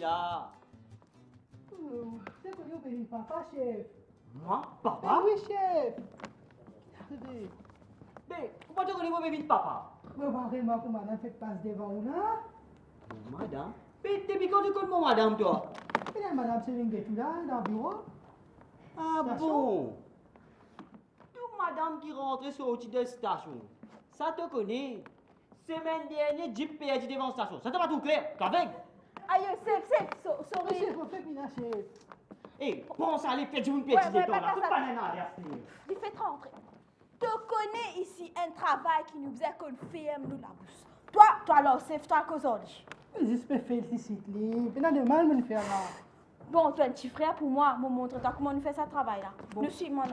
là. C'est que vous payez papa, chef. Moi, papa? Oui, chef. Regardez. Mais, pourquoi tu connais pas vite papa? Mais vraiment, que madame fait passe devant vous là. Madame? Mais depuis quand tu connais mon madame, toi? Et la madame Seringeti là, dans le bureau. Ah bon? Tout madame qui rentre sur le de station. Ça te connaît? Semaine dernière, Jeep perdu devant la station. Ça te va tout clair? T'as vu? Aïe, c'est, sorry. Chef, vous faites mina, chef. Eh, pense à aller faire du petit Ouais, détour pas là. ça. C'est pas nana, Il fait rentrer. Tu connais ici un travail qui nous faisait qu'on fait nous la bouche. Toi, alors, c'est toi à cause de lui. J'espère féliciter. Mais non, de mal, me faire là. Bon, toi, un petit frère pour moi, me montre toi comment on fait ça travail là. Bon. Nous suivons, moi,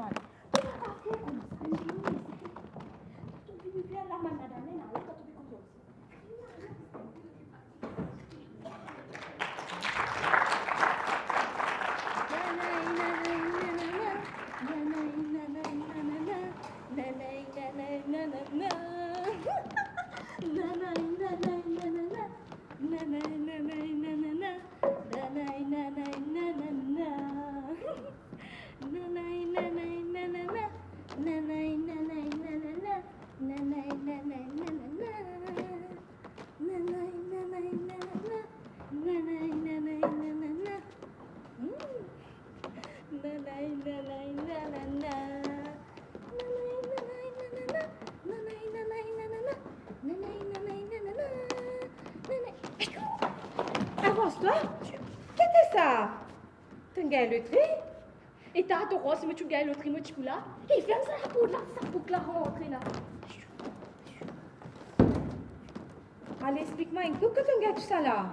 Avance-toi. Qu'est-ce que ça? Tu gagnes le tri? Et t'as ton rose, mais tu gagnes l'autre moitié là. Et ferme ça la peau là, ça pour que la rentre là. Allez, explique-moi un coup que tu gagnes tout ça là.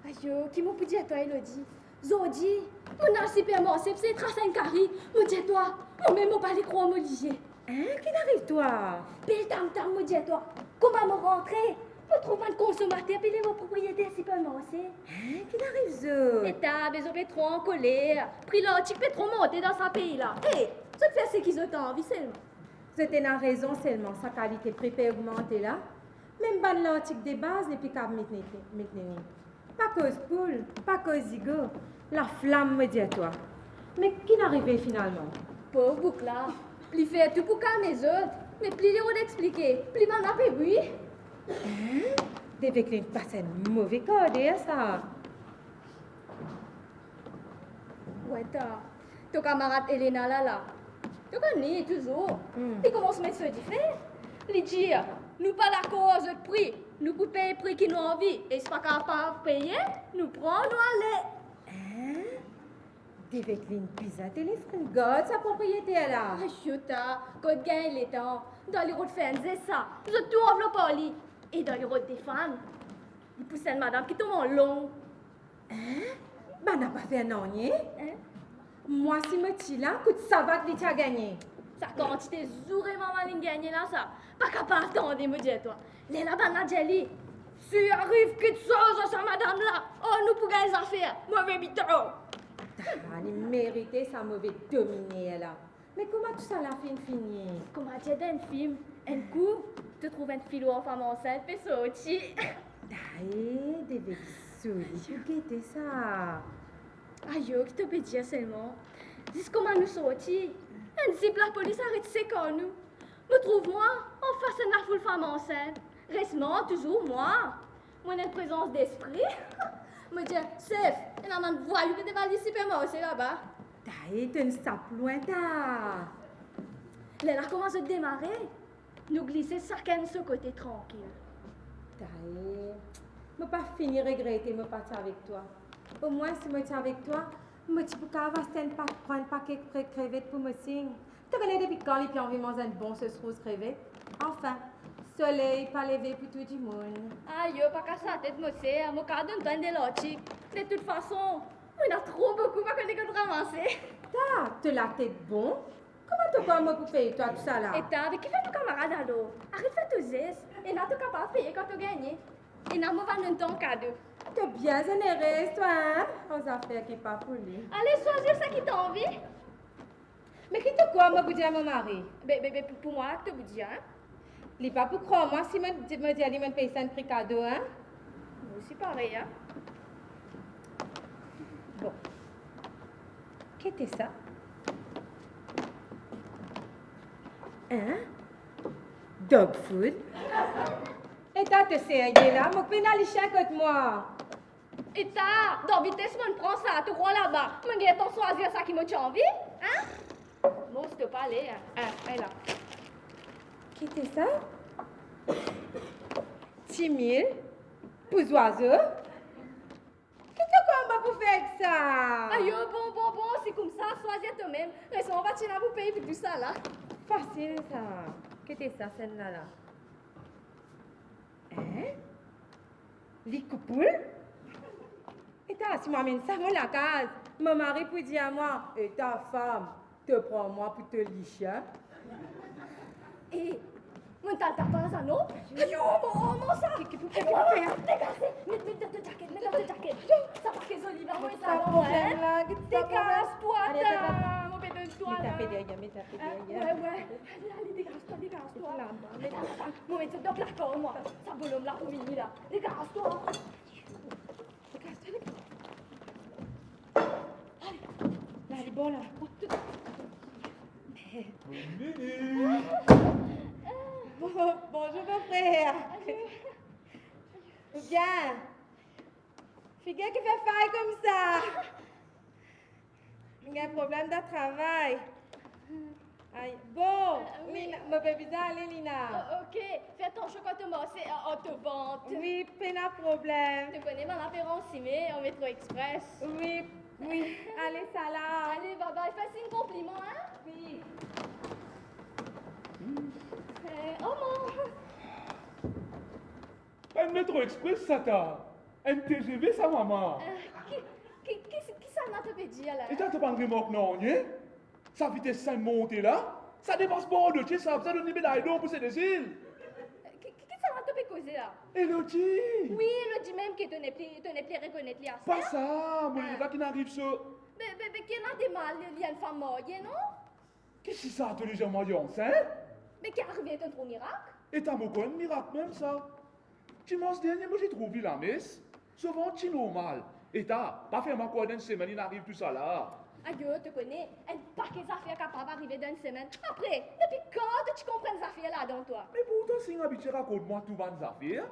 Aïe, qui m'a dit à toi, Elodie? Zodi, mon âge super c'est trace un carré. Me dis toi, mon même pas les croix me lier. Hein? Qui n'arrive toi? Belle tam, me dis toi. Comment me rentrer? Me trouve un consommateur, puis les propriétaires super c'est. Hein? Qui n'arrive ça? Et t'as besoin de trop en colère. Pris l'antique pétro monté dans sa pays là. Hé, ça te fait ce qu'ils ont envie seulement. C'était une raison seulement, sa qualité prépare augmentée là. Même ban l'antique des bases n'est plus qu'à maintenant. Pas cause poule, pas cause zigo. La flamme me dit à toi. Mais qui n'arrivait finalement? Pauvre boucle là. Plus fait tout pour calmer les autres. Mais plus les autres expliquer. Plus m'en avait oui. Hein? Devait que passe un mauvais code, hein, ça. Ouais, ton camarade Elena là. Tu connais toujours. Il commence à mettre ce différent. Il dit, nous pas la cause de prix. Nous pouvons payer le prix qui nous envie. Et si pas capable de payer, nous prenons, nous allons. Hein? Devait que pizza téléphone, God, sa propriété là. Ah, chuta, quand gagne les temps, dans les routes fans, c'est ça. Je tout enveloppe par lui. Et dans les routes des fans, il pousse une madame qui tombe en long. Hein? Ben, n'a pas fait un onier. Hein? Moi, si me tire là, coup de savate, il t'a gagné. Sa quantité zourée maman ligne gagnée là, ça. Pas capable d'attendre, me dis toi. Les là-bas, Nadjali. Si arrive quelque chose à sa madame là, oh, nous pour gagner les affaires. Mauvais biton. Ah, il méritait sa mauvaise dominée là. Mais comment tout ça l'a fini? Comment tu dans un film, un coup, tu trouves un philo en femme enceinte, puis sorti. D'ailleurs, devait solide pour guetter ça. Aïe, qui te peut dire seulement. Dis comment nous sortis. Un zip, la police arrête ses quand nous. Me trouve-moi en face de la foule femme enceinte. Reste-moi, toujours moi. Moi, une présence d'esprit. Me dire, Sef, il y a un voyou qui devait aller super moi aussi là-bas. D'ailleurs, tu ne sais loin ta. Là, commence à démarrer. Nous glisser chacun de ce côté tranquille. D'ailleurs, je ne vais pas finir regretter de partir avec toi. Au moins, si je suis avec toi, je ne peux pas prendre un paquet de crevettes pour me signer. Tu connais depuis quand les pieds envie manger un bon sauce rose crevette? Enfin, soleil, pas levé pour tout le monde. Aïe, pas qu'à ça tête, monsieur. Mon cas d'un temps de l'autique. De toute façon, on a trop beaucoup pour qu'on ait que de ramasser. Tu la tête bon? Comment tu peux me couper toi tout ça là? Et t'as avec qui fait ton camarade alors? Arrête de faire tout ça. Et là, tu es capable de payer quand tu gagnes. Et n'a pas vendu ton cadeau. Tu es bien généreuse, toi, hein? Aux affaires qui pas pour lui. Allez, choisir ce qui t'a envie. Mais qui te quoi, moi, vous dire à mon mari? Pour moi, tu vous dis, hein? Il n'est pas pour croire, moi, si me dit, il me paye ça un prix cadeau, hein? Moi aussi pareil, hein? Bon. Qu'était ça? Hein? Dog food? Et t'as te sérieux là? Mon pénal chien contre moi. Et t'as, dans vitesse, on prend ça, tu crois là-bas. Me dit, t'en choisir ça qui m'a envie, hein? Bon, s'il te plaît, hein, là. Qu'était ça? 10 000 pour oiseaux? Qu'est-ce qu'on va pour faire avec ça? Aïe, bon, c'est comme ça, choisis toi-même. Reste, on va tirer à vous payer pour tout ça, là. Facile ça. Qu'était ça, celle-là là? Hein? Les couples? Et t'as, si m'amène ça, moi la case. Mon mari peut dire à moi, et ta femme te prend moi pour te licher. Et, mon tata pas ça, non? Aïe, mon ça! Qu'est-ce que vous faites faire? Mets ta jaquette. Ça va que Olivier, moi, Ça ça va, problème hein? là, Dégasse-toi, Allez, ta! Mon bébé, toi, Mais là. tapez derrière, mais tapez derrière. Ouais. Allez, dégage-toi. Mon mets dans le placard, moi. Ça bonhomme là, pour venir là. Dégage-toi. Là, elle est bonne là. Bonjour mon frère. Viens. Figure qui fait faille comme ça. Il y a un problème de travail. Aïe. Bon, oui. Lina, me fait bizarre, allez Lina. Ok, fais attention quand tu m'as c'est en te vente. Oui, pas de problème. Tu connais mon apéro mais en métro express. Oui. Allez, salam. Allez, bye, fais un compliment, hein? Oui. Oh mon! Un métro express, ça t'a. Un TGV, ça, maman. Qui ça n'a pas dit là? Et t'as pas de remorque, non, hein? Sa vitesse 5 montée là, ça dépasse pas de chez ça donne une médaille d'or pour ces des îles. Qui ça n'a pas causé là? Elodie! Oui, elle dit même que tu n'es plus reconnaître les Pas ça, mon gars qui n'arrive ça. Mais qui a des mal, il y a une femme morte, non? Qu'est-ce que c'est ça, te légèrement hein? Mais qui arrive est un trop miracle? Et t'as mon un miracle même ça. Dimanche dernier, moi j'ai trouvé la messe. Souvent, tu normal. Et t'as pas fait ma quoi d'une semaine, il arrive tout ça là. Adieu, tu connais, un paquet d'affaires capables d'arriver dans une semaine. Après, depuis quand tu comprends les affaires là dans toi? Mais pourtant, si on habitué raconte-moi tout les affaires,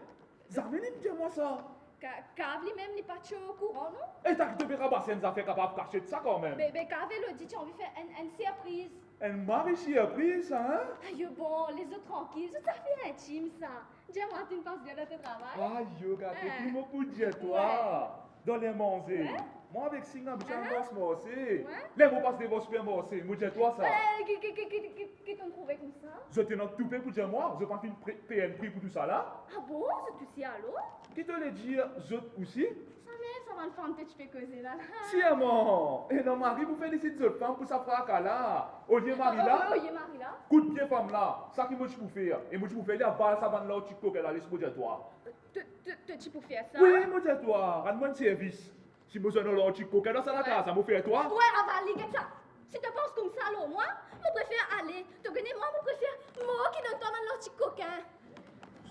jamais ne me dis-moi ça. Cave lui-même n'est pas au courant, non? Et t'as que te faire ramasser des affaires capables de cacher de ça quand même. Mais Cave le dit, tu as envie de faire une surprise. Elle m'a réussi à prise, hein? Aïe, bon, les autres tranquilles, c'est affaire intime ça. Dis-moi, tu ne passes bien dans ton travail? Aïe, regarde, tu m'as pour dire toi. Dans les manger. Ouais. Moi avec Singha, je suis un boss morcé. Ouais. Les mots passent des boss super morcés. Moi, dis toi ça. Qui t'ont trouvé comme ça? Je t'ai dans tout pays pour dire moi. Je pas fait une PNP pour tout ça là. Ah bon, c'est aussi alors? Qui te l'a dit, je aussi? Ça va le faire un petit peu causer là. Tiens, et non, Marie, vous félicitez cette femme pour sa frappe là. Olivier Marie là. Oye, Marie là. Coup de pied femme là. Ça qui moi je peux faire. Et moi je peux faire la balle, ça va là au TikTok qu'elle a laissé pour dire toi. Tu peux faire ça? Oui, moi dis toi. Rends-moi un service. Si moi je suis au TikTok, qu'elle a ça la casa, ça m'a fait toi. Ouais, avali, comme ça. Si tu penses comme ça, alors moi, je préfère aller. Tu connais, moi, je préfère moi qui donne toi dans le petit coquin.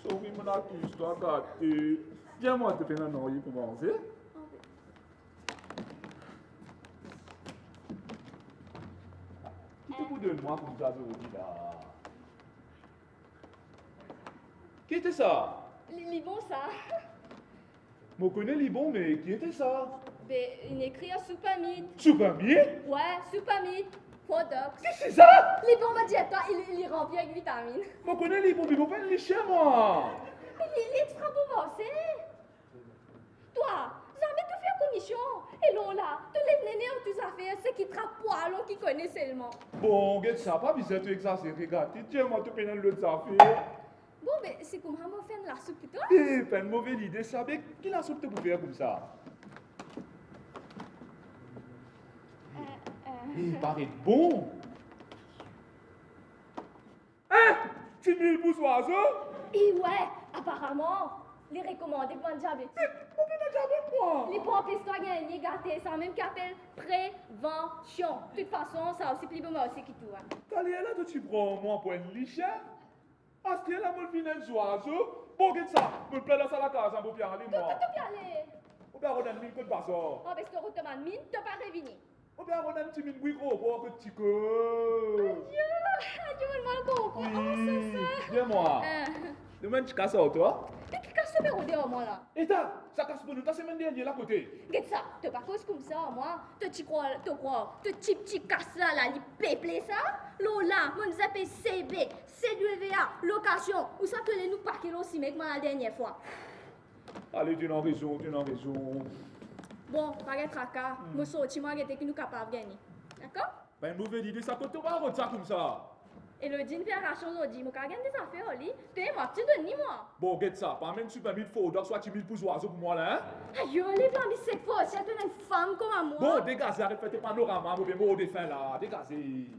Sauve mon artiste, toi, gâté. Viens-moi te faire un oreiller pour manger. Qui te vous donne moi pour vous avez dit là? Qui était ça? Les bons, ça. Je connais les bons, mais qui était ça? Ben, il écrit à Soupamide. Soupamier? Ouais, Soupamide. Products. Qu'est-ce que c'est ça? Les bons, m'a dit à toi, il est rempli avec vitamines. Je connais les bons, mais je ne pas les chiens, moi. Il est extra bon, c'est. Toi, jamais tu fais commission. Et là, tu lèves les nez en tes affaires, c'est qui trappe poil, qui connaît seulement. Bon, regarde ça, pas besoin de exagérer, regarde. Tiens-moi, tu peux l'autre affaire. Bon, ben, c'est comme on fait la soupe pour toi. Eh, pas une mauvaise idée, ça. Mais qui la soupe te pour faire comme ça? Il paraît bon. Hein? 10 000 pour oiseaux? Et ouais, apparemment, les recommandés pour un diabète. On peut déjà avec moi. Les pompes, toi gagner, gâter, ça même qu'appelle prévention. De toute façon, ça aussi plus bon aussi qui tout. T'as l'air là, tu prends moi pour une liche? À ce là, je viens un oiseau. Bon, regarde ça. Je me plais dans la casa pour bien aller, moi. Tu peux y aller. Ou bien on a mis côte bassor. Oh, parce que tu m'as mine, tu pas révini. Ou bien on a un petit mine gros pour que petit que. Adieu, mal comprends. Oui, dis-moi. Demain tu casses toi? Mais qu'est-ce que tu fais au moi là? Et ça casse pour nous ta semaine dernière là côté. Regarde ça, tu pas cause comme ça, moi. Tu crois, tu petit casse là, il peuple ça. Lola, mon zappé CB, CWA, location. Ou ça que les nous parquer aussi, mec, moi la dernière fois. Allez, tu n'as raison, tu n'as raison. Bon, pas de tracas. Moi, sorti, moi, qui nous capable de gagner. D'accord? Ben, une mauvaise idée, ça coûte pas ça comme ça. Et le din fait arracher aujourd'hui, moi, quand des affaires, Oli, tu es moi, tu donnes ni moi. Bon, get ça, pas même super 1000 faux, donc soit tu 1000 pour oiseaux pour moi là, hein? Aïe, les flammes, c'est faux, c'est une femme comme moi. Bon, dégagez, arrête de faire tes panoramas, ou bien mot de fin là, dégagez.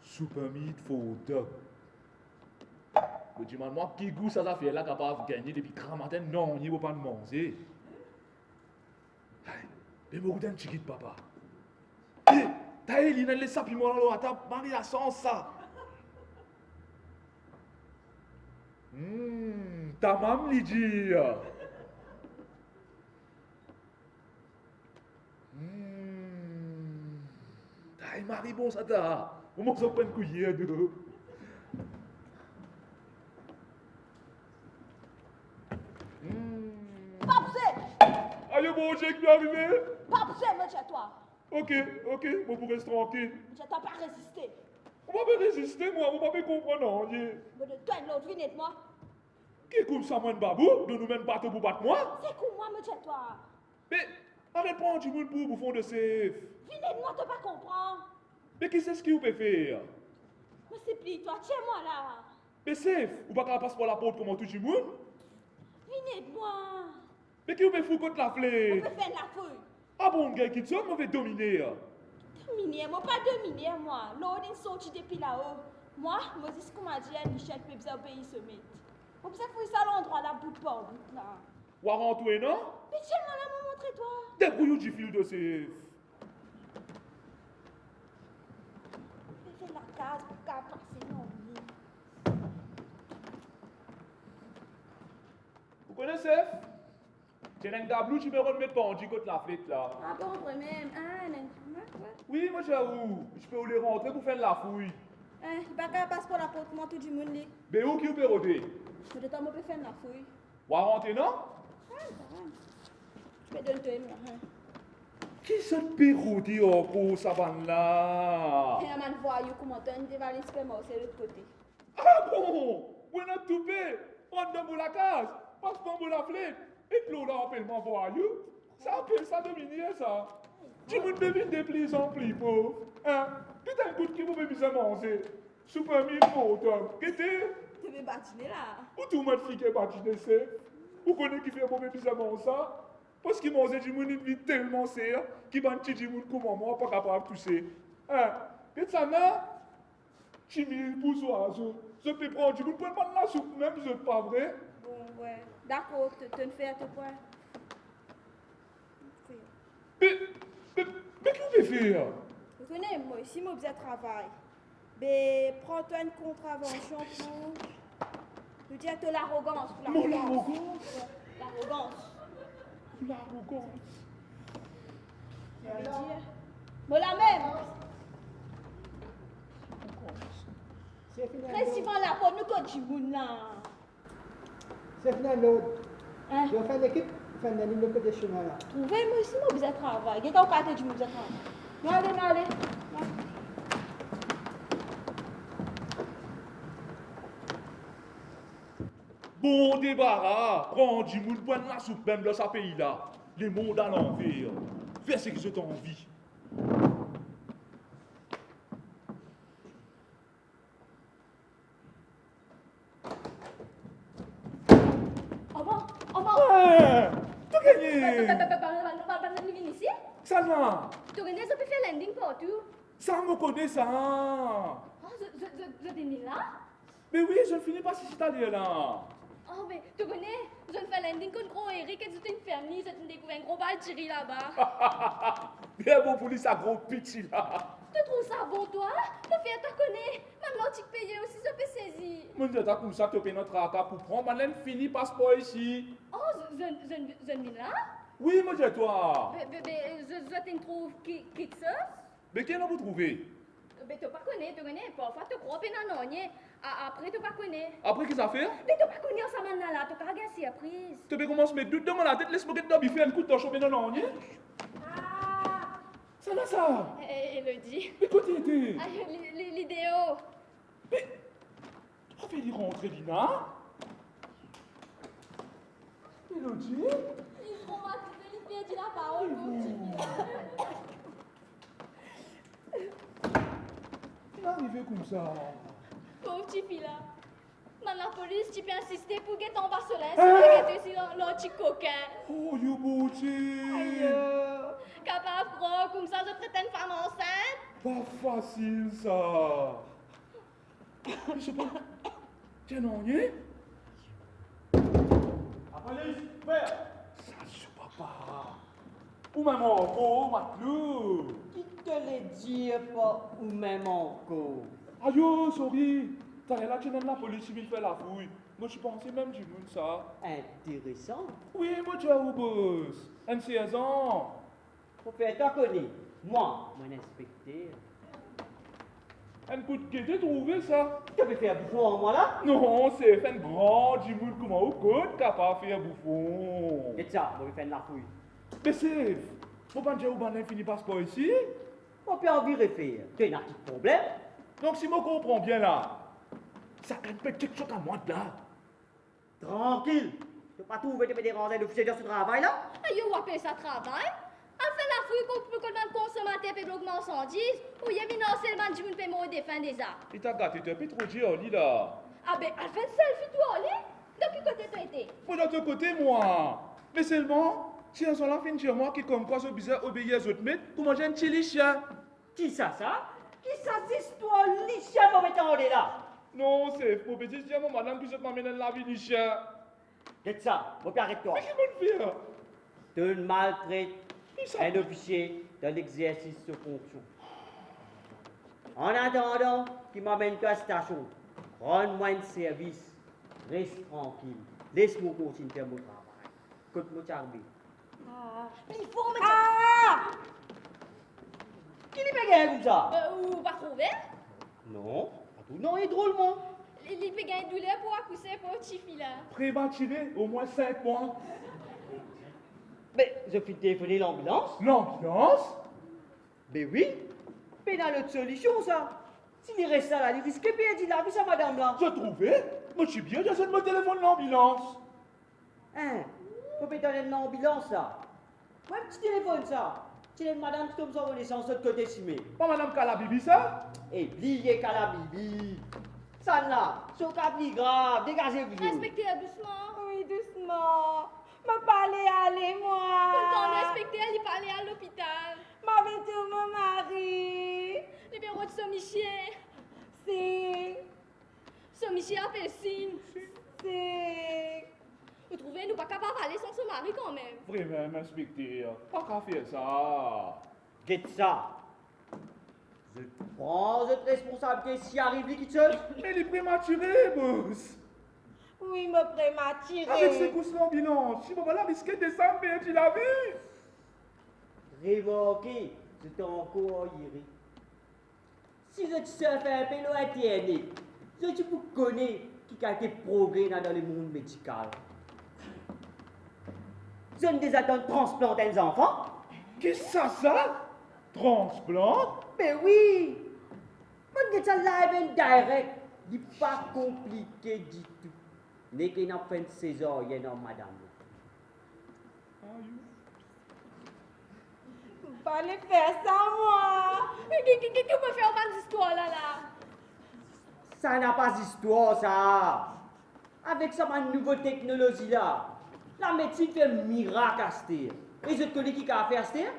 Super meat photo. Je demande moi qui goût ça fait là capable de gagner depuis grand matin, non, il ne faut pas manger. Mais moi, un petit papa. Eh, t'as eu les sapis moi dans la Maria sans ça. Ta maman lui dit. T'as eu Marie bon ça t'a. Comment ça prend une couillère de. Pas pousser! Aïe, bon, j'ai qui est arrivé. Pas pousser, monsieur, toi! Ok, moi pour rester tranquille. Je t'ai pas résisté. On va pas résister, moi, on va pas comprendre, non. Mais de toi, l'autre, venez de moi. Qui est comme ça, moi, babou, de nous-mêmes battre pour battre moi? C'est quoi, moi, monsieur, toi? Mais, arrête pas, tu monde pour fond de safe. Venez de moi, tu pas comprendre. Mais qu'est-ce que vous pouvez faire? Mais c'est pli, toi, tiens-moi là. Mais safe, ou pas qu'à passer par la porte comme tout le monde? Venez de moi. Mais qui vous pouvez foutre contre la On flèche? peut faire la fouille. Ah bon, gars, qui sommes, on va dominer. Dominer, moi, pas dominer, moi. L'autre, il sorti depuis là-haut. Moi, je dis ce qu'on m'a dit à Michel, puis au pays se met. Comme ça, il faut ça l'endroit là, bout par bout, là. Ou à rentrer, non? Mais tiens-moi là, me montre-toi. Débrouillez du fil de safe. Je vais faire la case pour qu'elle passe, non. Vous connaissez safe? C'est un gablou, tu me remets pas, on dit contre la flèche là. Ah bon, quand même. Ah, non. Oui, moi j'avoue, je peux aller rentrer pour faire la fouille. Il va pas passer pour la porte, moi, tout du monde. Mais où qui vous peut rôder? Mais de temps, on peut faire la fouille. Ou à rentrer, non? Je vais donner toi, moi. Qui se peut rôder encore, ça va là? Et on voit comment on dévalise le supermarché de l'autre côté. Ah bon? Vous n'êtes tout fait? On donne la case, passe pas pour la flèche. Et puis là, on peut m'envoyer. Ça appelle ça dominer, ça. Tu me devines des plis en plis, pauvre. Hein? Qu'est-ce un coup qui vous fait bien manger? Super mille photos. Qu'est-ce? Tu veux bâtiner là? Ou tout le monde fait que bâtiner c'est? Vous connaissez qui fait mauvais bien manger ça? Parce qu'il mange du monde une vie tellement serre, qu'il va un petit monde comme moi, pas capable de tousser. Hein? Qu'est-ce ça, non? Tu mille pour oiseau. Je peux prendre du monde, pour pas de la soupe même, je pas vrai? Bon, ouais. D'accord, tu ne fais à te point. Mais qu'est-ce que vous faire? Vous connaissez, moi, ici, moi, je travail. Mais prends-toi une contravention pour. Je dis à toi l'arrogance. Mon l'arrogance? L'arrogance. L'arrogance. Je veux dire. Moi, la même. C'est fini. Très souvent, la porte, nous, quand tu boules là. C'est fini l'autre. Hein? Je vais faire l'équipe, faire la ligne de côté chemin là. Trouvez-moi ici, moi, je travail. Qu'est-ce qu'on fait du monde, je travail? Non, allez, non, allez. Bon débarras, prends du monde, prends la soupe même dans ce pays-là. Les mondes à l'envers. Fais ce que je t'en envie. Oh bon, oh bon. Ouais, t'as gagné. Ici? Ça va. Tu connais, ça peut faire landing partout. Ça me connaît ça. Oh, je t'ai mis là? Mais oui, je ne finis pas si c'est-à-dire là. Oh, mais tu connais, je ne fais landing contre gros Eric et tu une fermier, je te découvert un gros bal tiré là-bas. Bien bon pour lui, ça gros petit là. Tu trouves ça bon, toi? Le fait, tu connais. Maman, tu payes aussi, je peux saisir. Moi, je dis comme ça, tu payes notre accord pour prendre. Madeleine, fini passeport ici. Oh, je ne là? Oui, moi, dis toi. Je te trouve quelque chose? Mais qui est-ce que vous trouvez? Mais tu pas connais, parfois tu crois bien non, après tu pas connais. Après, qu'est-ce que ça fait? Mais tu pas connais ça maintenant là, tu pas regarder surprise. Tu peux commencer à mettre doute dans la tête, laisse-moi que tu faire un coup de torche au bénin, non? Ah! Ça va, ça? Elodie. Mais côté était? Ah, l'idéo. Mais, tu as fait y rentrer, Lina? Elodie? Ils vont m'accuser, ils perdent la parole, Il est arrivé comme ça. pauvre petit fille là. Maintenant, la police, tu peux insister pour que ton Barcelone, Hein? c'est sur le petit coquin. Oh, you bouti. Capable, gros, comme ça, je traite une femme enceinte. Pas facile, ça. Je sais pas. Tiens, non, y est? La police, frère. Ça, je papa. Ou même encore, Matlou. Qui te l'a dit pas ou même encore? Aïe, sorry. T'as là, tu n'aimes la police civile fait la fouille. Moi, je pensais même du monde, ça. Intéressant. Oui, moi, tu as où, boss? Un 16 ans. Faut faire toi connais. Moi, mon inspecteur. Un coup de gaieté, trouvé ça? Tu peux faire bouffon en moi là? Non, c'est un grand du monde comment au code capable de faire bouffon. Et ça, on va faire la fouille. Mais c'est. Faut pas dire où on fini passeport ici? On peut en virer faire. Tu as un petit problème? Donc, si je comprends bien là, ça gagne pas quelque chose à moi de là. Tranquille. Tu pas trouvé de me déranger d'officier dans ce travail là? Aïe, on appelle ça travail. On fait la fouille qu'on peut qu'on consommateur et bloc marchandises, ou il y a bien seulement du monde fait mourir des fins des arts. Il t'a gâté, tu as plus trop dit, Oli là. Ah ben, elle fait selfie toi, allez? De quel côté tu étais? Moi, de ton côté, moi. Mais seulement, si elles sont là, fin de moi qui comme quoi ce bizarre obéit aux autres maîtres, pour manger un petit lichia. Qui ça? Qui ça, cette histoire lichia pour mettre en là? Non, c'est pour petit dire, mon madame, que je m'amène dans la vie lichia. Qu'est-ce ça? Faut pas arrêter toi. Mais qu'est-ce qu'on fait? Tu maltraites Ça- un officier dans l'exercice de fonction. En attendant qu'il m'amène à la station, rends-moi un service. Reste tranquille. Laisse-moi continuer faire mon travail. Écoute-moi, Charlie. Mais il faut mettre... Ah! Qui les fait comme ça? Ou pas trouver? Non, pas tout. Non, il est drôlement. Il peut gagner une douleur pour accoucher pour petit fille là. Prématuré, au moins 5 mois. Mais je fais téléphoner l'ambulance. L'ambulance? Ben oui. Mais dans l'autre solution, ça. S'il reste là, il risque de perdre la vie, ça, madame là. Je trouvais. Moi, je suis bien, j'essaie de me téléphoner l'ambulance. Hein? Faut pas donner l'ambulance, là. Ouais, un petit téléphone, ça. C'est une madame qui tombe sans connaissance de l'autre côté cimé. Pas madame Calabibi, ça? Et bliez qu'à la bibi. Ça là, c'est au cas plus grave. Dégagez-vous. Inspecteur, doucement. Oui, doucement. Me parler aller, Tout moi. le temps, l'inspecteur, il parlait à l'hôpital. Ma vie tout mon mari. Le bureau de Somichien. C'est. Somichien appelle signe. C'est. Vous trouvez, nous pas capables d'aller sans son mari quand même. Vraiment, inspecteur. Pas qu'à faire ça. Qu'est-ce ça? Je prends votre responsabilité s'il arrive, lui qui seul. Mais il est prématuré, boss. Oui, me prématuré. Avec ses courses l'ambulance. Si vous là, risquer de descendre, mais tu l'as vu? Révoqué, je t'ai encore iré. Si je te sais faire un pélo internet, je te vous connais qui a été progrès dans le monde médical. Je ne désattends de transplanter des enfants. Qu'est-ce que ça? Transplant? Mais oui! Moi, je ça live and direct. Il n'est pas compliqué du tout. N'est qu'il n'a pas une césarienne, madame. Vous parlez faire ça, moi. Qu'est-ce que vous faire mal d'histoire là? Ça n'a pas d'histoire, ça. Avec ça, ma nouvelle technologie là, la médecine fait un miracle à Stér. Et je connais qui a fait à Stér?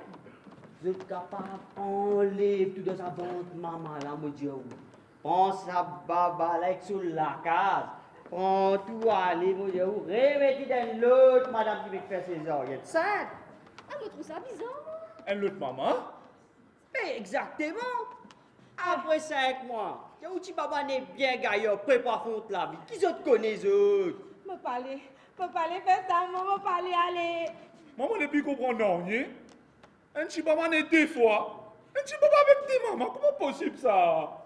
Je suis capable d'enlever tout dans sa vente, maman là, mon Dieu. Prends sa baba là sur la case. Prends tout, allez, mon Dieu. Remettez dans l'autre, madame qui veut faire ses oreilles. Ça, Ah, je trouve ça bizarre. Un autre maman? mais exactement. Après 5 mois, il y a où tu papa n'est bien gaillard, prépare fond la vie. Qui autres connaissent autres? Me parler faire ça, me parler aller. Maman n'est plus comprendre rien. Un petit maman n'est deux fois. Un petit papa avec tes mamans. Comment possible ça?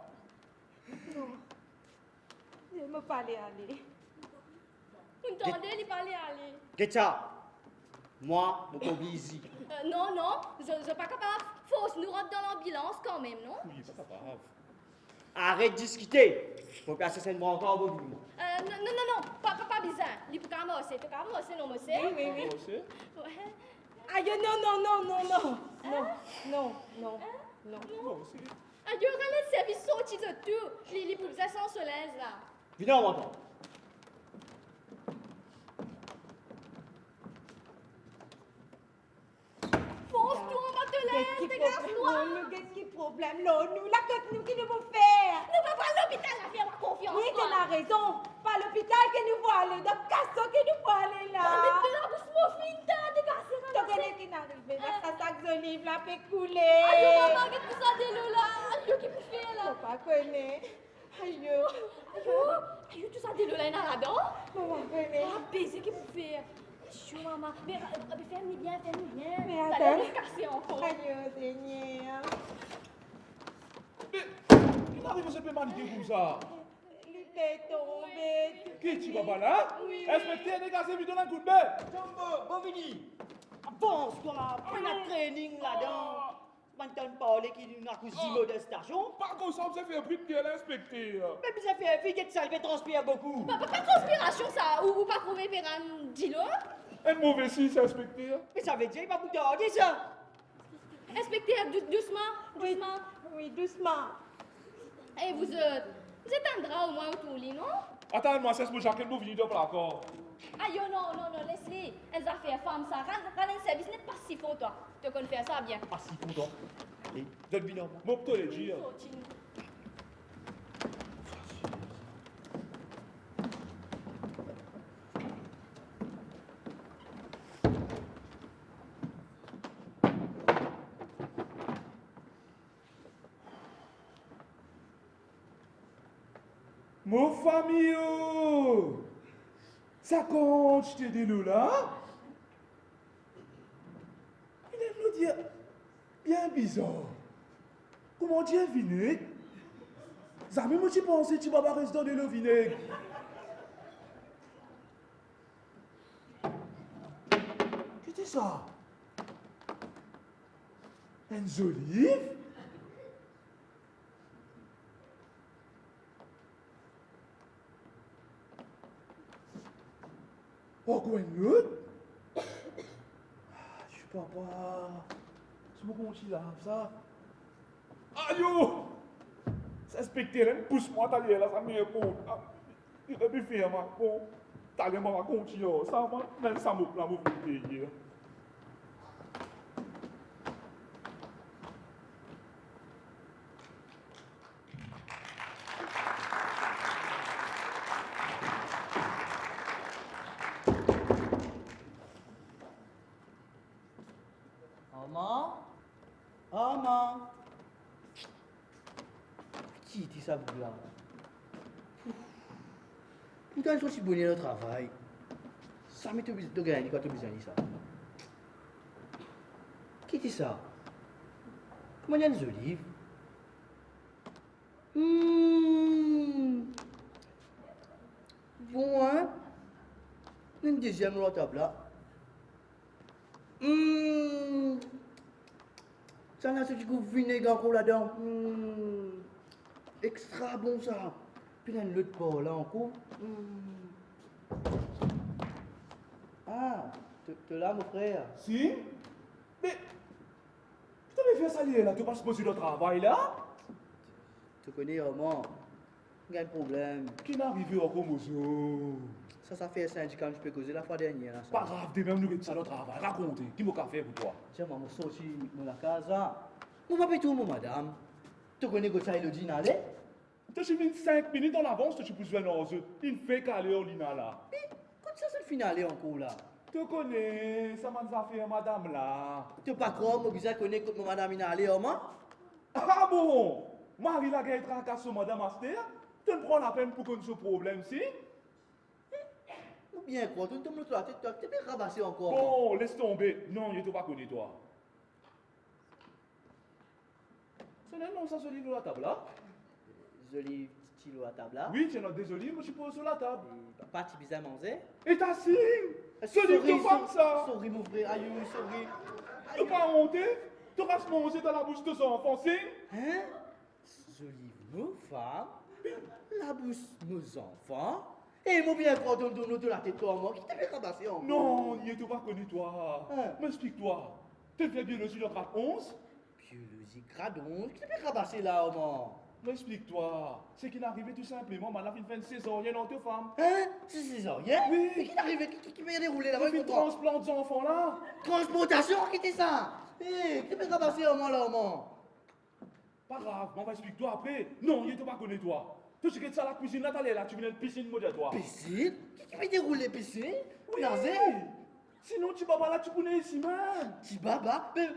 Non. Je me parler aller. Vous entendez, il parlait aller. Qu'est-ce ça? Moi, je suis busy. Non, je ne suis pas capable. Faut nous rentrer dans l'ambulance quand même, non? Oui, pas capable. Arrête de discuter. Faut placer cette voix encore au bout. Non, pas bizarre. Il peut commencer, non, monsieur? Oui. Aussi? Ouais. Aïe, non. Non. Non, aussi. Il y aura le service sorti de tout. Les poules sans soleil, là. Viens en maintenant. Fonce-toi, on va te laisser, dégage-toi. Qu'est-ce qui est problème, là? Nous, la côte, nous, qui nous faut faire? Nous va pas à l'hôpital, la fais-moi confiance. Oui, tu as raison. Pas l'hôpital que nous faut aller, dans le casson que nous faut aller là. Mais la bouche morphine, t'as dégagé, Tu connais qui n'arrive pas, ça sac de livre là peut Aïe, couler. maman, qu'est-ce que ça dit là? Aïe, qu'est-ce que tu fais là? Papa connaît. Aïe, Aïe, tout ça dit là, là-dedans? maman connaît. Ah, baiser, qu'est-ce que tu fais? Chou, maman. Mais fais-moi bien. Mais Ça attends. va me casser encore. Aïe, Seigneur. Mais, il arrive à se manipuler comme ça. Il est tombé. Qui tu papa là? Oui. Inspecteur, dégagez vite dans un coup de bain. Jumbo, Bobini. Avance-toi. Prends un training là-dedans. Maintenant, parler qui nous a cousu de station. Par contre, ça me fait un prix de pied à l'inspecteur. Mais ça fait un fille que ça, il fait transpirer beaucoup. Pas conspiration, ça. Ou pas trouver Péran, dis-le. Un mauvais six, inspecteur. Mais ça veut dire qu'il va vous tarder ça. Inspecteur, doucement. Oui, doucement. Et vous êtes un drap au moins autour du lit, non? Attends-moi, c'est ce que Jacques est venu de placard. Aïe, non, laisse-les. Elles ont fait femme, ça. Rends un service n'est pas si fort, toi. Tu connais faire ça bien. Ah, si, pourtant. Allez, donne bien. Mon petit le dire. Mon famille, ça compte, je te dis nous là. Il aime nous dire bien bizarre. Comment dire vinaigre? Ça même tu penses que tu vas pas rester dans le vinaigre. Qu'est-ce que c'est ça? Une olive? Oh, quoi, une autre? Je suis papa. C'est mon compte là, ça. Aïe! Ça inspecteur, elle pousse-moi, t'as là, ça m'est bon. Il aurait pu faire, ma bon. T'as l'air, ma continuer, ça, même ça m'a payer. Maman. Qui dit ça pour là? Pourtant, ils sont si bonnets au travail. Ça m'est obligé de gagner quand tu as besoin de ça. Qui dit ça? Comment il y a des olives? Bon, hein? Une deuxième la table là. Ça n'a ce petit goût vinaigre encore là-dedans. Extra bon ça. Puis il y a une autre bord là encore. Ah, tu là mon frère? Si? Mais, tu t'avais fait ça là, tu pas supposé le travail là? Tu connais comment? Il y a un problème. Qui n'est arrivé encore, monsieur? Ça fait 5 ans que je peux causer la fois dernière. Là, ça. Pas grave, t'es même nous ça le travail. Racontez, qui m'a fait pour toi? Tiens, maman, sorti de la casa. Mon papa tout, mon madame. Tu connais que ça est le dîner, allez? Tu as mis 5 minutes en avance, tu peux jouer dans eux. Il fait caler au lina là. Quand ça, c'est le finale encore là. Tu connais, ça m'a fait madame là. Tu pas croire, mon bizarre connaît que mon madame est allée au moins? Ah bon? Marie la gueule tracasse sur Madame Aster. Tu ne prends la peine pour qu'on ait ce problème, si? Ou bien quoi, tu me la tête, tu peux rabasser encore. Bon, laisse tomber. Non, je ne pas connu toi. C'est le nom, ça se livre à la table là? Joli petit stylo à table là. Oui, tu es désolé, mais je pose sur la table. Et papa, tu bizarre manger. Et ta signe? Ce livre de femme, ça? Sorry, mon frère, aïe, sorry. Tu pas honte? Tu restes manger dans la bouche de son enfant, si? Hein? Joli nos femmes, la bouche nos enfants. Et moi bien croire dans de la tête toi, moi, qui t'a fait rabasser encore? Non, il n'est pas connu toi. Hein? Mais explique-toi. Tu fais biologie de grade 11? Biologie grade 11, qui t'a fait rabasser là, moi? Mais explique-toi. C'est qu'il est arrivé tout simplement, madame, il fait une césarienne dans tes femmes. Hein? C'est césarien? Oui. Mais qui est arrivé, qui m'a déroulé là-bas? Il fait une transplant d'enfants là. Transplantation, qui était ça? Eh, qui t'a fait rabasser moi là, moi? Pas grave, on va expliquer-toi après. Non, il n'est pas connu toi. Tu sais que ça la cuisine là, t'allais là, tu viens de piscine, moi, de toi. Piscine? Qui m'a déroulé piscine? Oui. Nazé? Sinon, tu vas pas là, tu connais ici même. Petit baba? Mais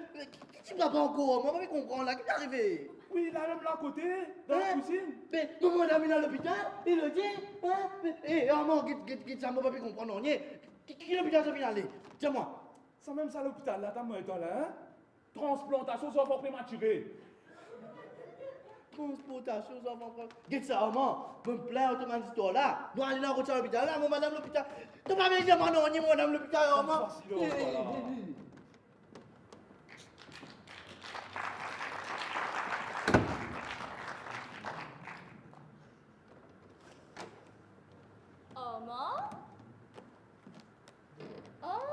qui baba encore? Moi, je comprends là, qui est arrivé? Oui, là même là à côté, dans la Hein? cuisine. Mais mon madame est à l'hôpital, il le dit, hein? Eh, maman, ça m'a pas pu comprendre, non, qui est l'hôpital, ça vient aller? Dis-moi. C'est même ça l'hôpital là, t'as moi là, hein? Transplantation d'enfants prématurés. Transportation, ça va prendre. Qu'est-ce que ça, maman? Je me plains autrement d'histoire là. Nous allons dans l'hôpital là, mon madame l'hôpital. Tu m'as dit, maman, non, ni madame l'hôpital, maman. Facile, voilà. Maman? Maman?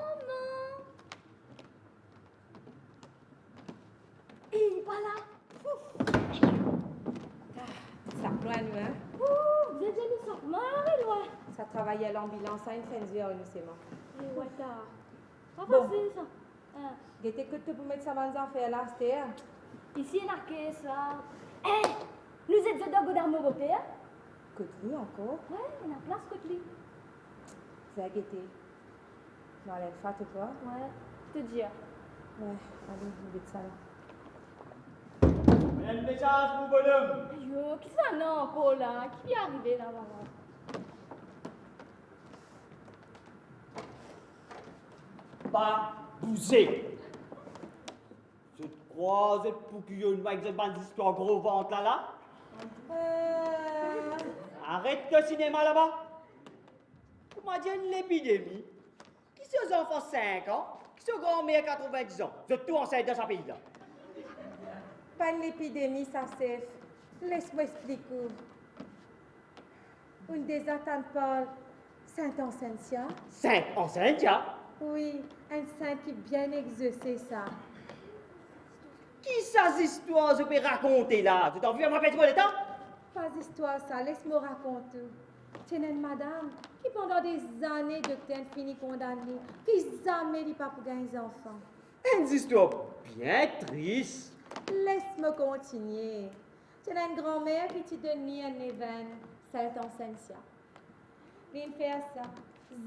Et voilà! Ça ploie, nous, hein? Ouh, vous êtes nous sommes marrés, loin! Ça travaillait à l'ambulance, ça, une fin de vie, nous, c'est moi. Et ouais, tard. Pas Bon. facile, ça. Hein. Gêtez que tu peux mettre ça dans les affaires là, c'était. Ici, il y a une caisse, là. Hé! Nous êtes dans Godard européen? Côte-lui encore. Ouais, il y a une place côté lui. C'est gêté. Non, allez, fâte toi. Ouais, te dire. Ouais, allez, je vais ça là. Un message, mon bonhomme. Aïe, qui ça non encore là? Qui est arrivé là, maman? Pas bouger. Je te crois, vous êtes pour qu'il y ait une bande d'histoire gros ventre là. Arrête le cinéma là-bas. Comment dire l'épidémie? Qui sont les enfants 5 ans? Qui sont grand-mère 90 ans? Vous êtes tout enceinte dans ce pays-là. Pas une épidémie, ça c'est. Laisse-moi expliquer. Une des attentes Paul, Saint-Ancentia. 5 enceintes, tiens. Oui, un saint qui bien exaucé ça. Qui ça, ces histoires, je peux raconter là? Tu t'en viens à ma fête, moi, le temps? Pas d'histoire ça, laisse-moi raconter. C'est une madame qui pendant des années de temps fini condamnée, qui jamais dit pas pour gagner des enfants. Une histoire bien triste. Laisse-moi continuer. C'est une grand-mère qui te donne un événement, Saint-Ancentia. Viens faire ça.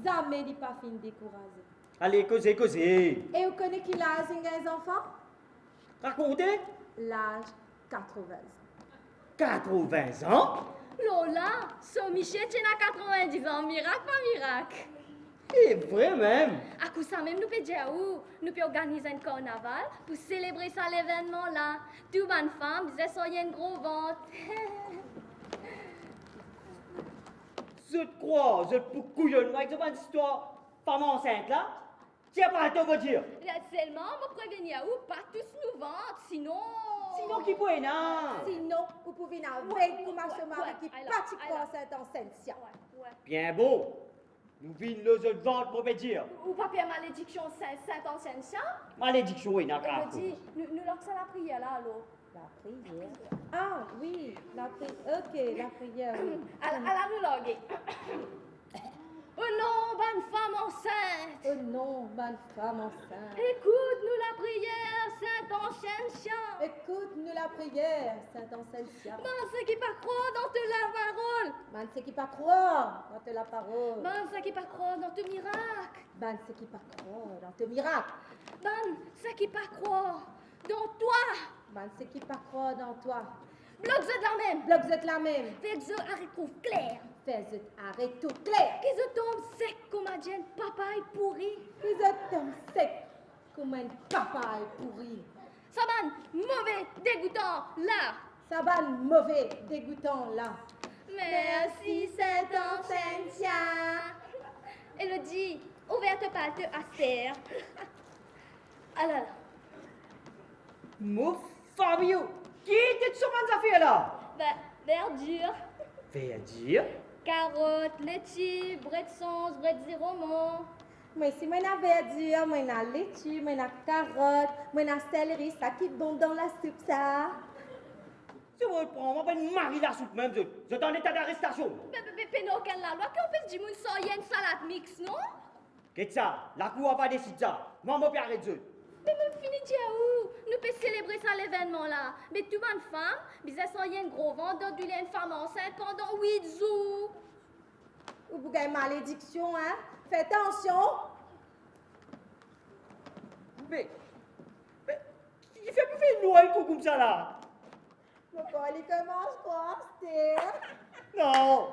Jamais dit pas fin découragé. Allez, causez. Et vous connaissez qui l'âge des enfants? Racontez. L'âge 80 ans. 80 ans? Lola, so Michel, tu as 90 ans, miracle, pas miracle. Et vrai même. À coup ça même, nous pouvons dire où? Nous pouvons organiser un carnaval pour célébrer ça l'événement là. Tout bonne femme disait ça y a une gros vente. Je te crois, je te pour couillonner avec cette histoire. Femme enceinte là? Tiens pas à te dire. Là, seulement, me prévenir où? Pas tous nous vendre, sinon. Sinon qui peut non? Sinon, vous pouvez avec pour ma mari qui ouais, partit ouais, pour Saint-Ancentia. Ouais. Bien beau. Nous vîmes le jeu de vente pour me dire. Ou papier malédiction Saint-Ancentia? Malédiction, il n'a Et qu'à me dit, nous leur ça la prière là, alors. La prière. Ah oui, la prière. Ok, la prière. Oui. Alors, nous loguer. Oh non, bonne femme enceinte! Oh non, bonne femme enceinte. Écoute-nous la prière, Saint-Ancentia! Écoute-nous la prière, Saint-Ancentia. Ben, ce qui pas croire dans te la parole! Man, c'est qui pas croire dans la parole. Ben, ce qui pas croire dans te miracle! Man, c'est qui pas croire dans tes miracles. Ben, ce qui pas croire dans toi! Man, c'est qui pas croire dans toi. Bloc de la même. Bloc zot la même. Faites je arrête trouve clair. Fais zot arrête tout clair. Que je tombe sec comme un jeune papaye pourri. Que zot tombe sec comme un papaye pourri. Saban, mauvais, dégoûtant, là. Ça va mauvais, dégoûtant là. Merci, Saint-Ancentia. Elodie, ouverte pâte à serre. Ah là là. Mon Fabio, qui était sur mes affaires là? Verdure, Verdure? carottes, laitue, bret de sens, bret de roman. Mais si moi na verdure, moi na laitue, moi na carotte, moi na céleri, ça qui bon dans la soupe ça. Si vous prenez, on va Marie la soupe même, vous êtes en état d'arrestation. Mais non, quelle la loi qu'on peut dire une soyenne salade mix, non? Qu'est-ce ça? La cour va décider ça. Moi, je vais arrêter. Mais même fini de où? Nous pouvons célébrer ça l'événement là. Mais tout bonne femme, bizarre soyenne gros vendeur du lait une femme enceinte pendant 8 jours. Ou vous avez malédiction, hein? Fais attention. Mais, il fait plus faire Noël comme ça là. Mon corps, il commence quoi, Steve? Non,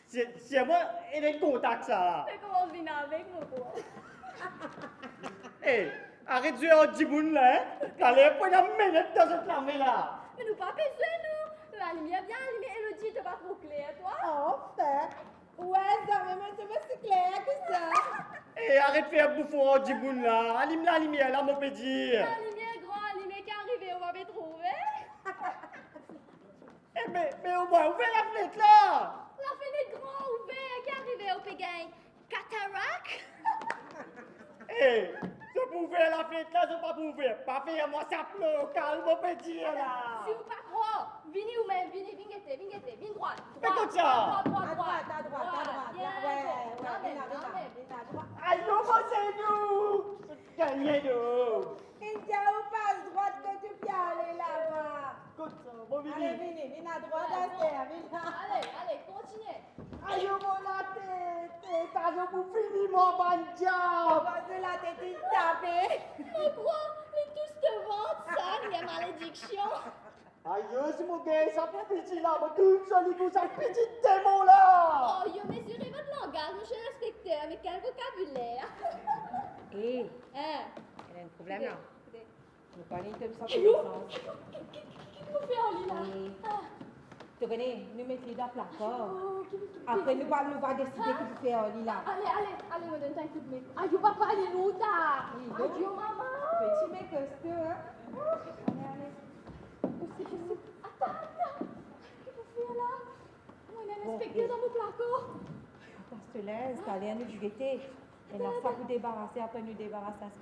c'est moi, elle est le contact ça. Mais comment on vient avec mon quoi? Hé, arrête de jouer au Djiboun là, hein. T'allais pas une minute dans cette armée là. Mais nous pas besoin nous. La lumière bien allumée, Elodie, t'es pas trop clair, toi? Enfin. Ouais, ça va même si clair que ça. Hé, arrête de faire bouffon au Djiboun là. Allume la lumière là, mon petit. La lumière grand, allumée qui est arrivée, on va me trouver. Eh, mais au moins, ouvrez la fenêtre là. La fenêtre grand ouverte qui est arrivée au Péguin. Cataract? Hé, je peux ouvrir la fenêtre là, je peux pas ouvrir. Pas faire moi ça pleut, calme, mon petit là. Si vous pas croire, venez ou même, venez droite. Mais comme ça. Droite. À droite. Bien, Ouais, à droite. Aïe, non, c'est nous. Gagnez nous. Il n'y a pas droite que tu peux aller là-bas. Comme ça, mon Allez, Billy. viens à droite, viens. Allez, continuez. Aïe, mon tête. T'as vu pour finir mon bon job. Parce que la tête est tapée. Mais quoi? Mais tous te vendent ça, il y a malédiction. Aïe, c'est mon gars, ça fait petit là, mais tout joli pour ça, petit démon là. Oh, yo, mesurez votre langage, monsieur l'inspecteur, avec quel vocabulaire? Hé, Hein? il y a un problème là. Nous parlons comme ça pour Yo, le sens. qu'est-ce que vous faites en là? Oui. Tu connais, nous mettons dans le placard. Oh, Après, nous va décider que tu fais en lit là. Allez, me donne un coup de main. Aïe, yo, papa, il est où, là? Oui, Aïe, yo, maman. Petit mec, c'est hein. Allez. Attends. Qu'est-ce que vous faites là? Moi, il y a un inspecteur dans mon placard. Parce que là, c'est allé à nous jugueter. Et là, ça vous débarrasser, après nous débarrasser à ce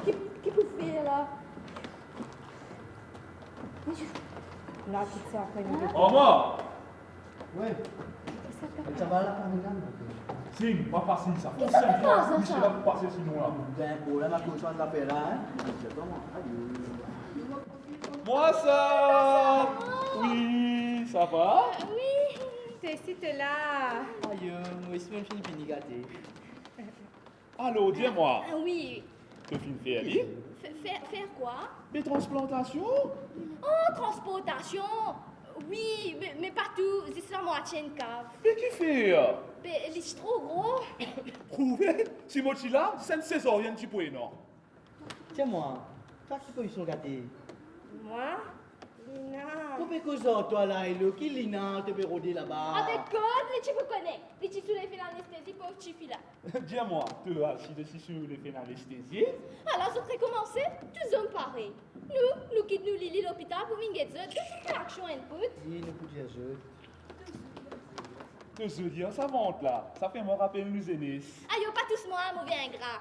Qu'est-ce que vous faites là? là, tout ça, après nous débarrasser. Omar, Ouais. Ça va là, madame. si, pas facile ça. Faut simple, je suis là pour passer sinon là. Vous avez un problème à cause de l'affaire là, hein? C'est comment? Aïe. Moi ça. Oui, ça va? Oui. T'es ici, t'es là. Aïe, moi aussi, je suis fini gâté. Allô, dis-moi, Oui. tu finis faire lui? Faire quoi? Des transplantations? Oh, transportation. Oui, mais partout, c'est la moitié une cave. Mais qui fait? Mais il est trop gros. Prouvé? Si moi suis là, c'est une césarienne tu peux non? Tiens-moi, toi qui position gâté. Moi? Lina. Pourquoi que ça, toi là, et le qui Lina te fait rôder là-bas? Avec code, les tu me connais. Les tu sous les fils d'anesthésie pour tu files là. Dis-moi, tu as si dessus sur les faits d'anesthésie? Alors, ça serait commencé, tous hommes pareils. Nous quittons nous Lili l'hôpital pour venir de toute action input. Oui, nous pouvons dire je. Que se dire, ça monte là. Ça fait me rappeler nous aînés. Aïe, pas tous moi, mauvais ingrat.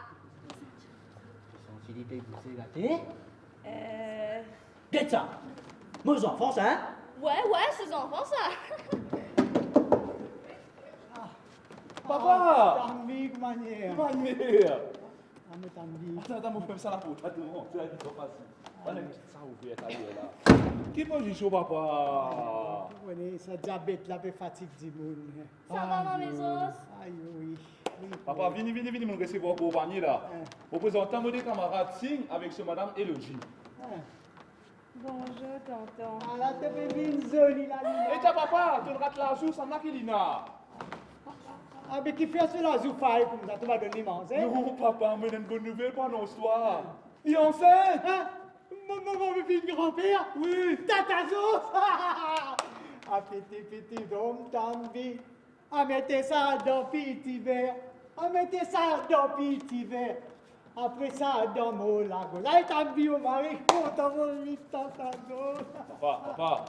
Sensibilité poussée gâté. Qu'est-ce ça? Nos enfants, ça, hein? Ouais, ces enfants, ça. Papa! Tambique, manière. Ma mère! Ah, mais tambique. Attends, mon frère, ça la faute. Attends, tu as dit trop facile. Allez, ça ouvre, t'as là. Qui peut dire chaud, papa? Vous voyez, ce diabète là fait fatigue du monde. Ça va, ma maison. Aïe, oui. Papa, venez, mon recevoir pour panier là. Vous présentez mes camarades Singh avec ce madame Elodie. Bonjour, tonton. Ah, là, t'es bien jolie, la Lina. Et ta papa, tu rates la joue, ça m'a qui Lina. Ah, mais qui fait sur la zoufaille comme ça, tu vas donner manger? Non, papa, mais une bonne nouvelle pendant ce soir. Il est enceinte. Hein? Mon fille grand-père? Oui. Tata Zos! Ah, petit, dom, tambi. Ah, mettez ça dans petit verre. Ah, mettez ça dans petit verre. Après ça, dans mon lago. Là, t'as vu au mari, content, mon lit, Tata Zos. Papa.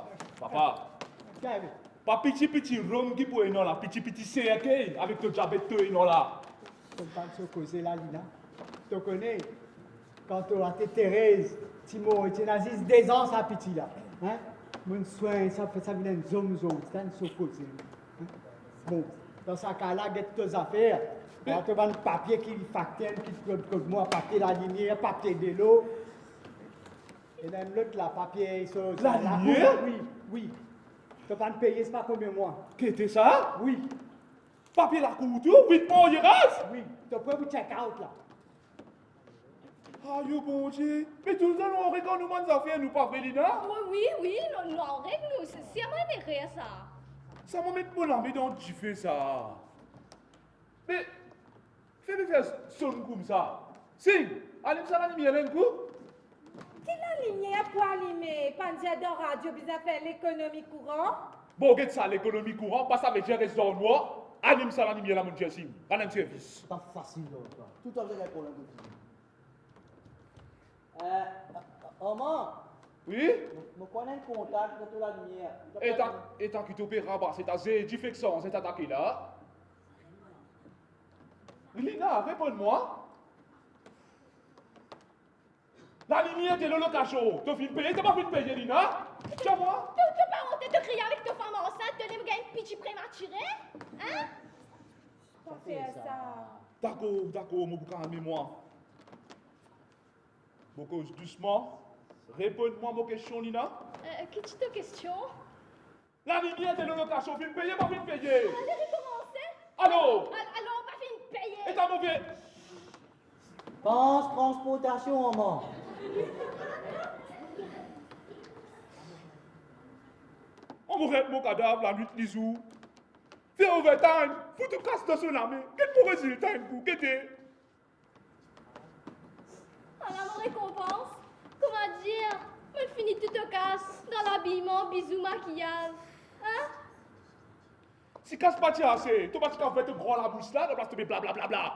Tiens, Pas petit rhum qui pourrait non là, petit CRK avec ton diabète non là. tu parles sur causer là, Lina. Tu connais, quand tu as Thérèse, Timo et Thénasis, des ans, ça petit là. Hein? Mon soin, ça fait ça vient zoom, c'est un sur causer. Bon, dans ce cas-là, get tes affaires. Alors, tu vas un papier qui facture, qui te code moi, papier la lumière, papier de l'eau. Et même l'autre, là, papier sur La lumière? Oui. Tu vas payer, c'est pas combien mois. Qu'est-ce que ça? Oui. Papier la couture, 8 mois, il reste. Oui. Tu peux vous check out là. Ah, yo, bon Dieu. Mais tout le temps, on regarde nous, nos affaires, nous, pas vrai, Lina? Oui, non, en règle, nous, c'est à moi derrière ça. Ça m'a mis mon ami dans tu fais ça. Mais, fais-moi faire son comme ça. Si, allez, ça va nous un coup. Qui la lumière pour allumer? Pandia de radio, vous avez fait l'économie courante? Bon, regarde ça, l'économie courante, passe avec Jerez dans noir, anime ça, l'anime là, mon Jessim. Pas un service. Pas facile, là. Tout à fait d'accord, là. Maman, Oui? je connais le contact de la lumière. Et tant que tu opéras, c'est à Zédiflexion, c'est attaqué là. Lina, réponds-moi. La lumière de l'eau cachot. Tu finis de payer, tu pas fini de payer, Lina? Tiens, moi. Tu pas honte de crier avec ta femme enceinte, de lui gagner une petit prématuré? Hein? Pas faire ça. D'accord, mon boucan en mémoire. Beaucoup doucement. Réponds-moi à ma question, Lina. Qu'est-ce que question? La lumière de l'eau cachot, finis de payer, pas fini de payer. Allez, recommencer. Allô? Alors, pas fini de payer. Et t'as mauvais. Pense transportation, maman. On m'aurait mon cadavre la nuit de l'isou. Fais overtime. Faut te casser dans son armée. Quel pour résultat, pour qu'était? Alors, mon récompense, comment dire? On finit tout au casse, dans l'habillement, bisous, maquillage. Hein? Si casse pas assez, tu vas te faire te gros la bouche là, de place de blablabla.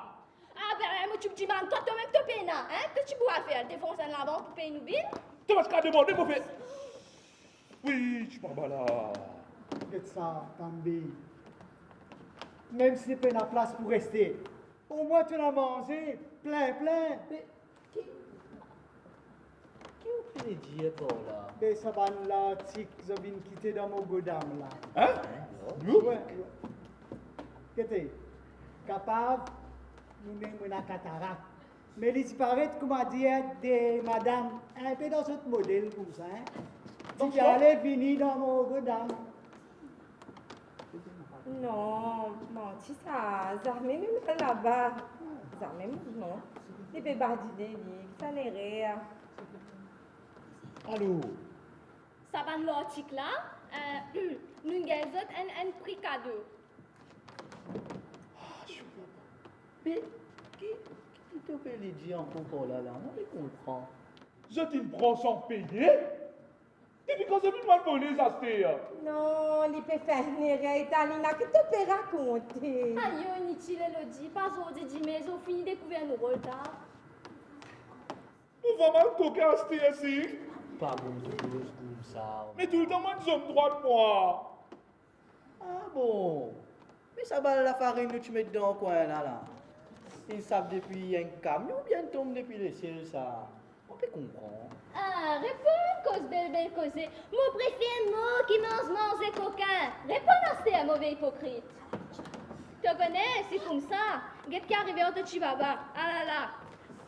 Ah ben, moi tu me dis, man, toi-même, tu payes, hein? Que tu pourras faire? Défoncer la banque pour payer nos billes? Tu vas te demander pour faire. Oui, tu m'en là. Regarde ça, Tambi. Même si c'est pas la place pour rester, au moins tu l'as mangé, plein. Mais qui vous fait dire par là? Et ça va là, tic, je viens quitter dans mon godam là. Hein? Ouais. Qu'est-ce capable, nous même on a cataracte. Mais il paraît, comment dire, des madame, un peu dans ce modèle comme ça. Hein? Tu allais venir dans mon godam. Non, menti ça. Jamais même là-bas. Jamais non. Les bébés badinés, ça n'est rien. Allô? Ça va dans l'article là, nous avons un prix cadeau. Mais qui te fait les dire encore par là? On les comprend. Je t'ai prends sans payer? Depuis quand j'ai vu mal pour les acheter? Non, il peut faire une erreur, Talina, que tu peux raconter. Aïe, Niti, Elodie, pas aujourd'hui, mais ils ont fini de découvrir nos rôles tard. On va mal coquin acheter ici. Pas bon de choses comme ça. Mais tout le temps, moi, nous sommes droits de moi. Ah bon? Mais ça va la farine que tu mets dans le coin là. Ils savent depuis un camion, bien tombe depuis le ciel, ça. On peut comprendre. Ah, réponds, cause belle causée. Mon préféré mot qui mange coquin. Réponds à c'est un mauvais hypocrite. Tu connais, c'est comme ça. Qu'est-ce qui est arrivé au Tochibaba? Ah là.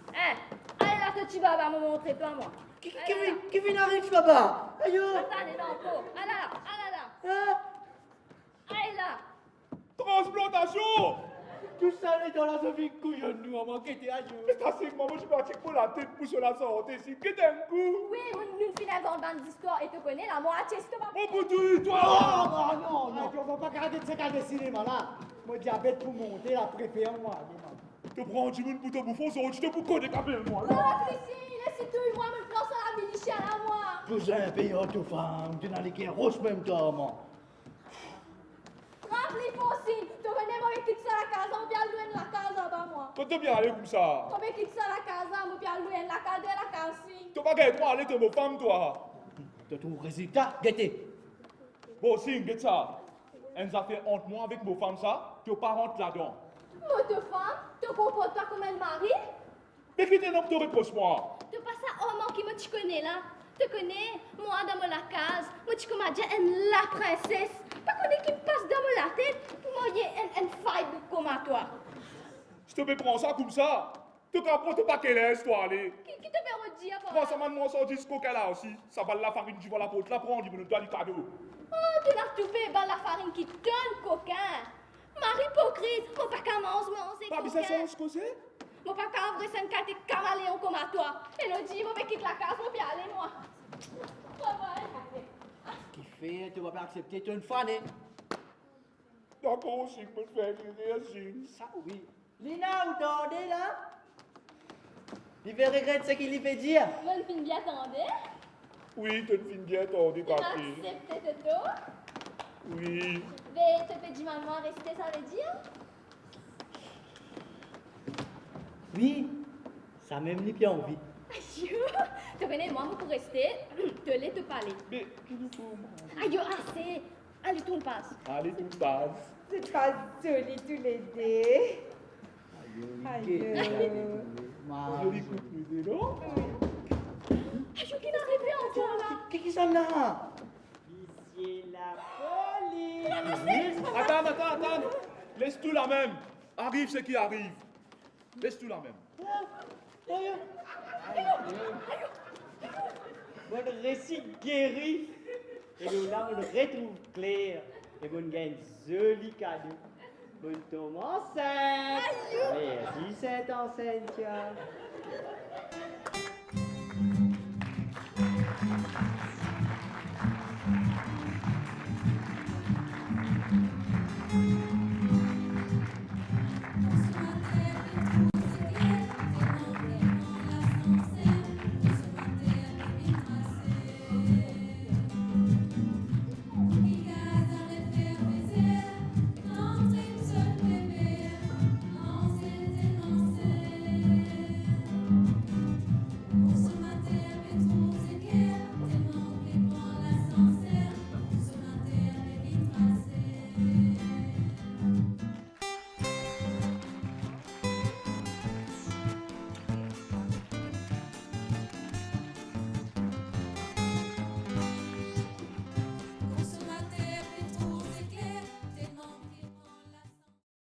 Hein? Allez là, Tochibaba, me montrer pas moi. Qui vient arriver là-bas? Aïe! Attendez, non, pas. Ah là. Ah! Allez là. Transplantation! Tout ça, les dans la vie couillonne, nous, maman, qui était à jour. Mais t'as dit, maman, je suis parti pour la tête pour se la santé. Si, que t'as un coup. Oui, nous finissons dans d'histoire et tu connais la moitié, c'est pas. Oh, Boutou, toi. Oh, non, non, on va pas garder de ce cas de cinéma là. Mon diabète pour monter, la préfère moi. Tu prends du monde pour te bouffer, ça, tu te bouffes des capelles, moi. Non, Christine, laisse-toi, moi, me prends ça la militia à moi. Vous avez un pays autre femme, tu n'as les guerres roches même temps, maman. Rappelez, Fonsine, tu connais, moi, quitte ça la casa, on vient louer la casa dans moi. Quand tu viens aller comme ça. Tu quitte ça la casa, on vient louer la casa de la casa. Tu vas gagner toi, aller te me femme, toi. Tu trouves résultat, guettez. Bon, si, get ça. Elle nous a fait honte, moi, avec mon femme, ça. Tu pas honte là-dedans. Moi, te femme, te comportes pas comme un mari. Mais qui t'es homme, tu réponds-moi. Tu pas ça, oh, qui me tu connais là. Tu connais, moi, dans la case, moi, tu commences à dire, la princesse. Pas connais qui me passe dans la tête, pour moi, il y a une faille comme à toi. Je te prends ça comme ça. Tu comprends pas qu'elle est, toi, allez. Qui te fait redire, Prends ça maintenant, son disco qu'elle a aussi. Ça va la farine, tu vas la porte, la prendre, tu me dois du cadeau. Oh, tu n'as tout fait, la farine qui donne coquin. Marie hypocrite, mon pas qu'à manger, Pas bien ça, ce que c'est? Mon pas qu'à ouvrir cette carte caméléon comme à toi. Elle a dit, je vais quitter la case, je vais aller, moi. Qui fait, tu vas pas accepter, tu es une fan, hein? D'accord, aussi, je peux te faire rire, Ça, oui. Lina, vous entendez là? Il va regretter ce qu'il lui fait dire. Bonne fille bien attendez. Oui, tu te finis bien, t'as dit, Tu acceptes tout. Oui. Mais te fais du mal, moi, rester, ça veut dire? Oui, ça même lui bien envie. Aïe, tu connais, moi, pour rester, te laisse te parler. Mais, qui nous faut? Aïe, assez. Allez, tout passe. Allez, tout passe. C'est pas joli tous les deux. Aïe. Joli coup de pied, non? Aïe, qui n'arrive pas encore là. Qui s'en a? Ici la police. Attends. Laisse tout la même. Arrive ce qui arrive. Laisse tout la même. Votre récit guéri. Et nous là, on le retrouve clair. Et vous gagne un joli cadeau. Bonne tombe enceinte. Merci, cette enceinte.